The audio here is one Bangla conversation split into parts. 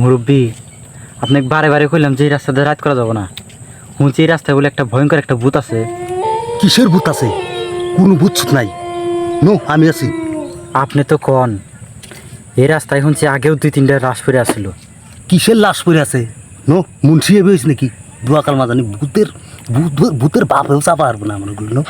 মুরব্বী, আপনাকে বারে বারে কইলাম যে এই রাস্তাতে রাত করা যাব না। শুনছি এই রাস্তায় বলে একটা ভয়ঙ্কর একটা ভূত আছে। কিসের ভূত আছে? কোনো ভূত নাই। নো, আমি আছি। আপনি তো কন এই রাস্তায় শুনছি আগেও 2-3টা লাশ পড়ে আসছিল। কিসের লাশ পড়ে আছে? নো, মুন্সি এবে হয়েছে নাকি? দুয়াকাল মাজানি ভূতের ভূতের বাপ হয়েও চাপা পারবো না আমার ওগুলো।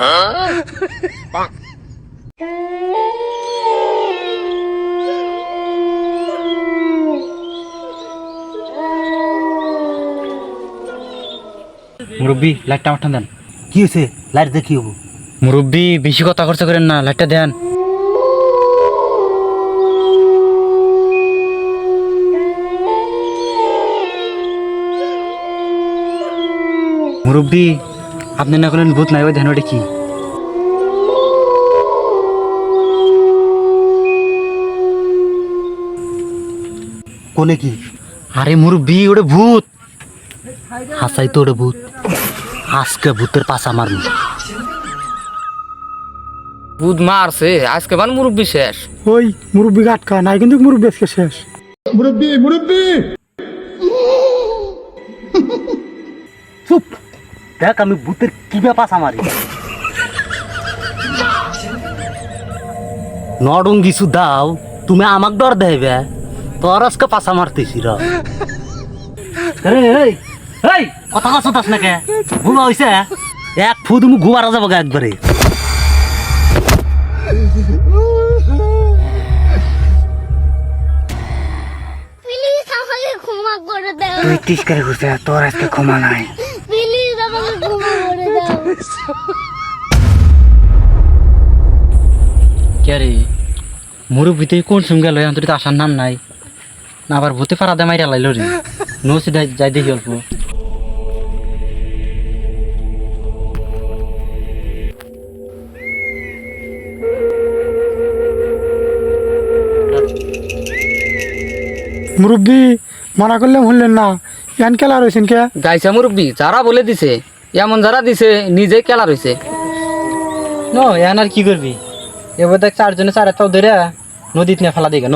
মুরব্বী, লাইটটা আমার দেন। কি হয়েছে? লাইট দেখি হবো। মুরব্বী, বেশি কথা খরচ করেন না, লাইটটা দেন। মুরব্বী, আপনি না করলেন ভূত নাই, ওই ধ্যান ওটা কি? কোনে কি? আরে মুরব্বী, ওটা ভূত। হাসাই তো ওটা ভূত। আজকে ভূতের পাশা মারবো। বুধ মারছে আজকে বান মুরব্বি শেষ। ওই মুরব্বি আটকা নাই কিন্তু মুরব্বি আজকে শেষ। চুপ! দেখ আমি ভূতের কিবা পাশা মারি। নডঙ্গি দাও, তুমি আমাক ডর দেবে। তোর আজকে পাশা মারতেছি র। আরে এই এই কথা কথা তাস না কে? ঘুমা হইছে? এক ফু তুমি ঘুমারা যাবো একবারে। প্লিজ আমাকে ক্ষমা করে দাও। তুই টিস করে ঘুরছে, তোর আজকে ক্ষমা নাই। প্লিজ আমাকে ক্ষমা করে দাও। কে রে মুরব্বী, তুই কোন সঙ্গে গেল? এখন তো আসার নাম নাই না, আবার ভূতে পাড়া দে মাইরা লাইল রে। নসি যাই দেখি অল্প। মুরব্বি মানা করলে শুনলেন না, ইয়ান খেলা রয়েছেন কে? গাইছা মুরব্বি যারা বলে দিছে, এমন যারা দিছে নিজে কেলা রয়েছে। ন এখন আর কি করবি? এবার দেখ 4 জনে 4 হাত ধরে নদীতে নিয়ে ফেলা দিই কেন।